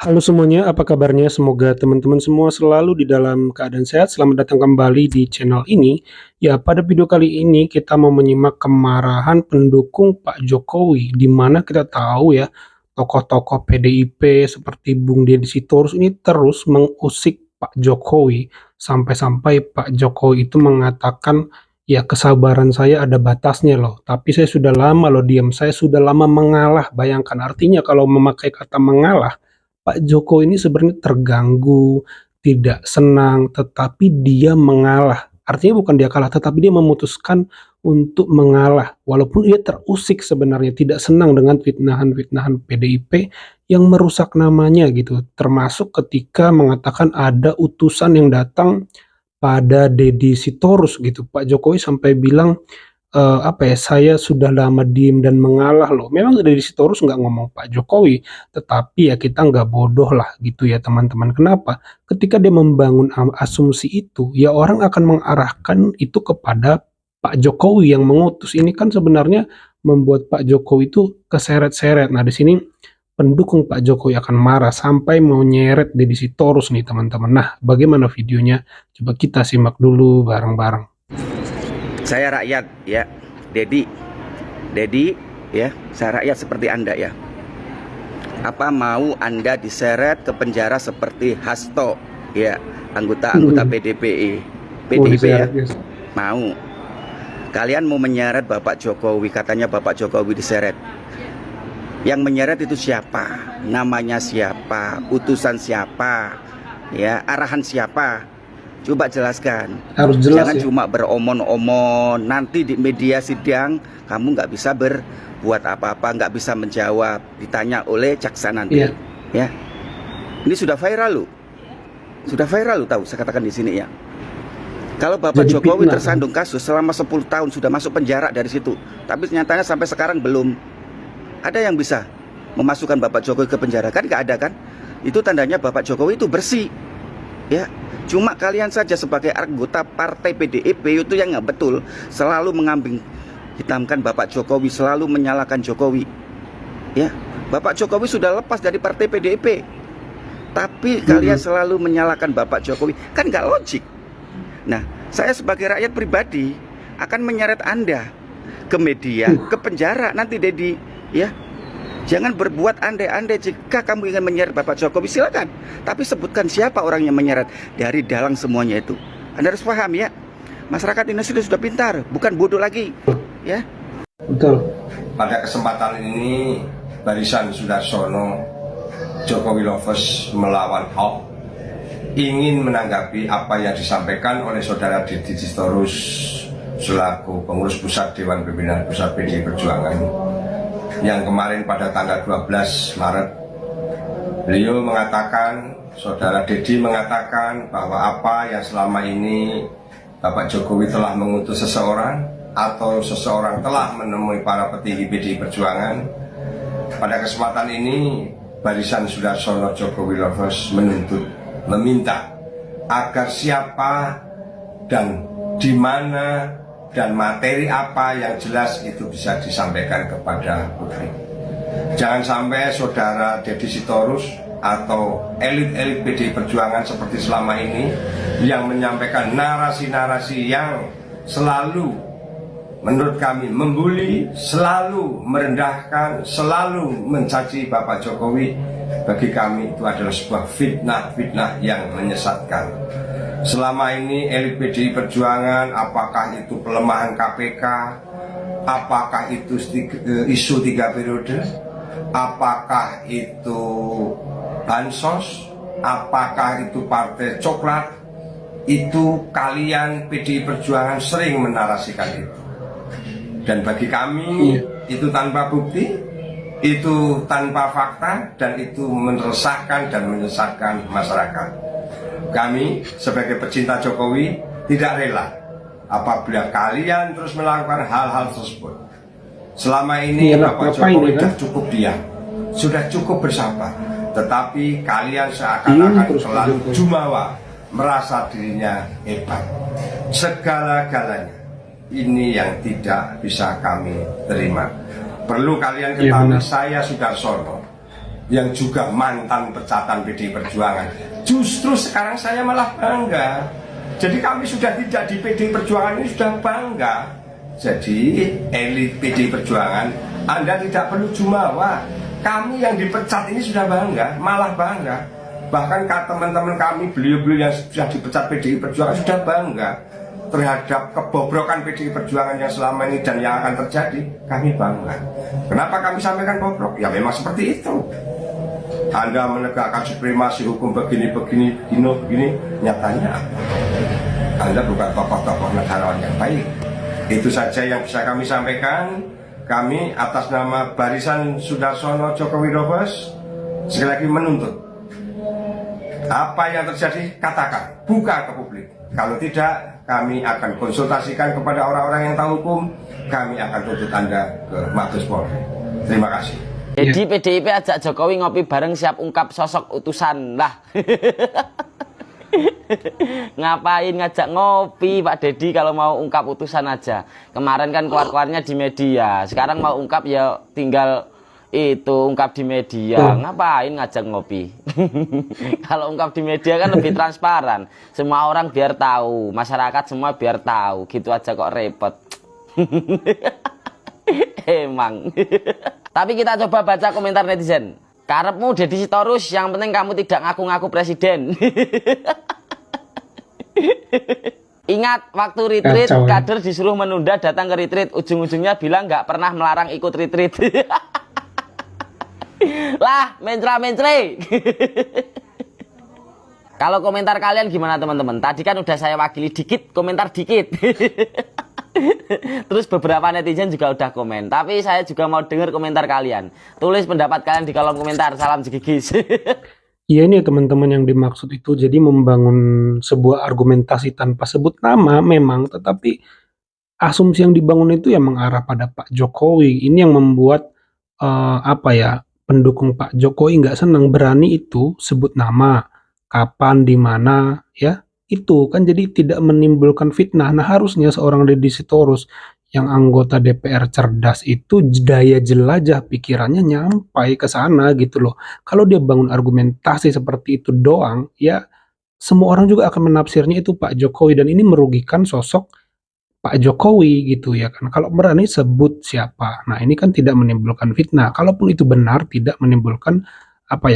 Halo semuanya, apa kabarnya? Semoga teman-teman semua selalu di dalam keadaan sehat. Selamat datang kembali di channel ini. Ya, pada video kali ini kita mau menyimak kemarahan pendukung Pak Jokowi, di mana kita tahu ya, tokoh-tokoh PDIP seperti Bung Deddy Sitorus ini terus mengusik Pak Jokowi, sampai-sampai Pak Jokowi itu mengatakan, ya kesabaran saya ada batasnya loh, tapi saya sudah lama loh diam, saya sudah lama mengalah. Bayangkan, artinya kalau memakai kata mengalah, Pak Jokowi ini sebenarnya terganggu, tidak senang, tetapi dia mengalah. Artinya bukan dia kalah, tetapi dia memutuskan untuk mengalah. Walaupun dia terusik sebenarnya, tidak senang dengan fitnahan-fitnahan PDIP yang merusak namanya gitu. Termasuk ketika mengatakan ada utusan yang datang pada Deddy Sitorus gitu. Pak Jokowi sampai bilang, apa ya, "Saya sudah lama diem dan mengalah loh." Memang dari Sitorus nggak ngomong Pak Jokowi, tetapi ya kita nggak bodoh lah gitu ya teman-teman. Kenapa? Ketika dia membangun asumsi itu, ya orang akan mengarahkan itu kepada Pak Jokowi yang mengutus. Ini kan sebenarnya membuat Pak Jokowi itu keseret-seret. Nah, di sini pendukung Pak Jokowi akan marah sampai mau nyeret Deddy Sitorus nih teman-teman. Nah, bagaimana videonya? Coba kita simak dulu bareng-bareng. Saya rakyat ya, Dedi ya, saya rakyat seperti Anda ya. Apa mau Anda diseret ke penjara seperti Hasto ya, anggota PDIP ya? Mau. Kalian mau menyeret Bapak Jokowi, katanya Bapak Jokowi diseret. Yang menyeret itu siapa? Namanya siapa? Utusan siapa? Ya, arahan siapa? Coba jelaskan. Harus jelas. Jangan ya. Cuma beromon-omon. Nanti di media sidang kamu nggak bisa berbuat apa-apa, nggak bisa menjawab. Ditanya oleh jaksa nanti. Ya, ini sudah viral loh. Sudah viral loh, tahu? Saya katakan di sini ya. Kalau Bapak Jadi Jokowi fitnah, tersandung kasus selama 10 tahun sudah masuk penjara dari situ. Tapi nyatanya sampai sekarang belum ada yang bisa memasukkan Bapak Jokowi ke penjara. Kan nggak ada kan? Itu tandanya Bapak Jokowi itu bersih. Ya, cuma kalian saja sebagai anggota partai PDIP itu yang nggak betul, selalu mengambing hitamkan Bapak Jokowi, selalu menyalahkan Jokowi. Ya, Bapak Jokowi sudah lepas dari partai PDIP, tapi kalian selalu menyalahkan Bapak Jokowi, kan nggak logik. Nah, saya sebagai rakyat pribadi akan menyeret Anda ke media, ke penjara nanti, Dedi. Ya, jangan berbuat andai-andai. Jika kamu ingin menyeret Bapak Jokowi, silakan. Tapi sebutkan siapa orang yang menyeret dari dalang semuanya itu. Anda harus paham ya. Masyarakat Indonesia sudah pintar, bukan bodoh lagi. Ya. Betul. Pada kesempatan ini, Barisan Sudarsono, Jokowi Lovers melawan Hoax, ingin menanggapi apa yang disampaikan oleh Saudara Deddy Sitorus selaku pengurus pusat Dewan Pimpinan Pusat PDI Perjuangan, yang kemarin pada tanggal 12 Maret beliau mengatakan, Saudara Deddy mengatakan bahwa apa yang selama ini Bapak Jokowi telah mengutus seseorang atau seseorang telah menemui para petinggi PDI Perjuangan. Pada kesempatan ini Barisan Sudarsono Jokowi Lovers meminta agar siapa dan di mana dan materi apa yang jelas itu bisa disampaikan kepada publik. Jangan sampai Saudara Deddy Sitorus atau elit-elit PDI Perjuangan seperti selama ini yang menyampaikan narasi-narasi yang selalu menurut kami membuli, selalu merendahkan, selalu mencaci Bapak Jokowi. Bagi kami itu adalah sebuah fitnah yang menyesatkan. Selama ini elit PDI Perjuangan, apakah itu pelemahan KPK, apakah itu isu 3 periode, apakah itu bansos, apakah itu partai coklat, itu kalian PDI Perjuangan sering menarasikan itu. Dan bagi kami itu tanpa bukti, itu tanpa fakta, dan itu meresahkan dan menyesatkan masyarakat. Kami sebagai pecinta Jokowi tidak rela apabila kalian terus melakukan hal-hal tersebut. Selama ini Bapak Jokowi sudah cukup diam, sudah cukup bersabar, tetapi kalian seakan-akan selalu jumawa, merasa dirinya hebat. Segala-galanya ini yang tidak bisa kami terima. Perlu kalian ketahui, saya Sudarsono yang juga mantan pecatan PDI Perjuangan. Justru sekarang saya malah bangga. Jadi kami sudah tidak di PDI Perjuangan ini sudah bangga. Jadi elit PDI Perjuangan, Anda tidak perlu jumawa. Kami yang dipecat ini sudah bangga, malah bangga. Bahkan teman-teman kami, beliau-beliau yang sudah dipecat PDI Perjuangan sudah bangga terhadap kebobrokan PDI Perjuangan yang selama ini dan yang akan terjadi. Kami bangga. Kenapa kami sampaikan bobrok? Ya memang seperti itu. Anda menegakkan supremasi hukum begini, nyatanya Anda bukan tokoh-tokoh negarawan yang baik. Itu saja yang bisa kami sampaikan. Kami atas nama Barisan Sudarsono Jokowi Lovers sekali lagi menuntut apa yang terjadi katakan, buka ke publik. Kalau tidak, kami akan konsultasikan kepada orang-orang yang tahu hukum. Kami akan tuntut Anda ke Mabes Polri. Terima kasih. Jadi PDIP ajak Jokowi ngopi bareng siap ungkap sosok utusan lah. Ngapain ngajak ngopi Pak Dedi kalau mau ungkap utusan aja. Kemarin kan keluar-keluarnya di media. Sekarang mau ungkap ya tinggal itu ungkap di media. Ngapain ngajak ngopi? Kalau ungkap di media kan lebih transparan. Semua orang biar tahu, masyarakat semua biar tahu. Gitu aja kok repot. Emang. Tapi kita coba baca komentar netizen. Karepmu Deddy Sitorus, yang penting kamu tidak ngaku-ngaku presiden. Ingat, waktu retreat, kader disuruh menunda datang ke retreat. Ujung-ujungnya bilang nggak pernah melarang ikut retreat. Lah, mencra-mencre. Kalau komentar kalian gimana teman-teman? Tadi kan udah saya wakili dikit, komentar dikit. Terus beberapa netizen juga udah komen. Tapi saya juga mau dengar komentar kalian. Tulis pendapat kalian di kolom komentar. Salam jegigis. Iya, ini teman-teman yang dimaksud itu jadi membangun sebuah argumentasi tanpa sebut nama memang, tetapi asumsi yang dibangun itu yang mengarah pada Pak Jokowi. Ini yang membuat pendukung Pak Jokowi nggak senang. Berani itu sebut nama, kapan, di mana, ya. Itu kan jadi tidak menimbulkan fitnah. Nah, harusnya seorang Deddy Sitorus yang anggota DPR cerdas itu daya jelajah pikirannya nyampai ke sana gitu loh. Kalau dia bangun argumentasi seperti itu doang, ya semua orang juga akan menafsirnya itu Pak Jokowi, dan ini merugikan sosok Pak Jokowi gitu ya kan. Kalau berani sebut siapa. Nah, ini kan tidak menimbulkan fitnah. Kalaupun itu benar, tidak menimbulkan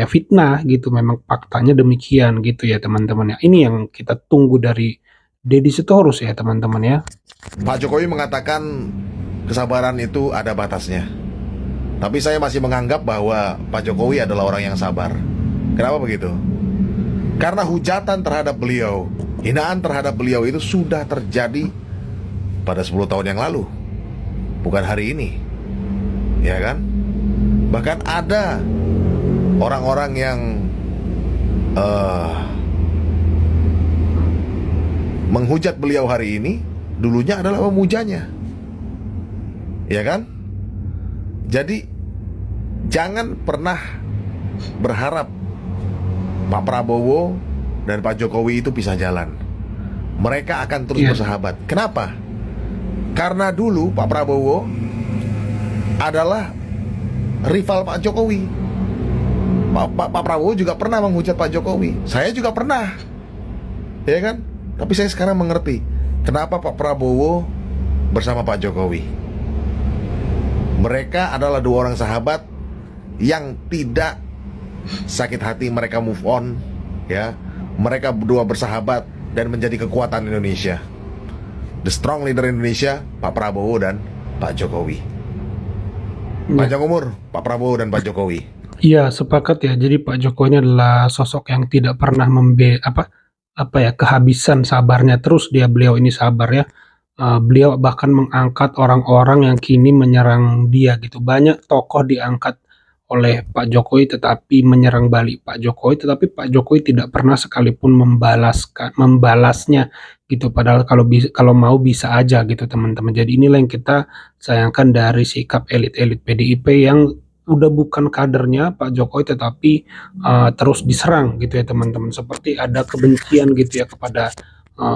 fitnah gitu. Memang faktanya demikian gitu ya teman-teman ya. Ini yang kita tunggu dari Deddy Sitorus ya teman-teman ya. Pak Jokowi mengatakan kesabaran itu ada batasnya. Tapi saya masih menganggap bahwa Pak Jokowi adalah orang yang sabar. Kenapa begitu? Karena hujatan terhadap beliau, hinaan terhadap beliau itu sudah terjadi pada 10 tahun yang lalu. Bukan hari ini. Ya kan? Bahkan ada orang-orang yang menghujat beliau hari ini, dulunya adalah memujanya. Ya kan? Jadi jangan pernah berharap Pak Prabowo dan Pak Jokowi itu pisah jalan. Mereka akan terus bersahabat. Kenapa? Karena dulu Pak Prabowo adalah rival Pak Jokowi. Pak Prabowo juga pernah menghujat Pak Jokowi. Saya juga pernah. Ya kan? Tapi saya sekarang mengerti kenapa Pak Prabowo bersama Pak Jokowi. Mereka adalah dua orang sahabat yang tidak sakit hati, mereka move on, ya. Mereka berdua bersahabat dan menjadi kekuatan Indonesia. The strong leader Indonesia, Pak Prabowo dan Pak Jokowi. Panjang umur Pak Prabowo dan Pak Jokowi. Iya, sepakat ya. Jadi Pak Jokowi ini adalah sosok yang tidak pernah kehabisan sabarnya. Terus beliau ini sabar ya. Beliau bahkan mengangkat orang-orang yang kini menyerang dia gitu. Banyak tokoh diangkat oleh Pak Jokowi tetapi menyerang balik Pak Jokowi, tetapi Pak Jokowi tidak pernah sekalipun membalasnya gitu. Padahal kalau mau bisa aja gitu teman-teman. Jadi inilah yang kita sayangkan dari sikap elit-elit PDIP yang udah bukan kadernya Pak Jokowi tetapi terus diserang gitu ya teman-teman. Seperti ada kebencian gitu ya kepada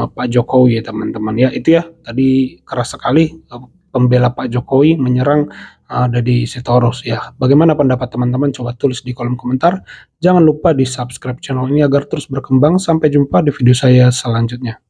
Pak Jokowi ya teman-teman ya. Itu ya tadi keras sekali pembela Pak Jokowi menyerang Deddy Sitorus ya. Bagaimana pendapat teman-teman? Coba tulis di kolom komentar. Jangan lupa di subscribe channel ini agar terus berkembang. Sampai jumpa di video saya selanjutnya.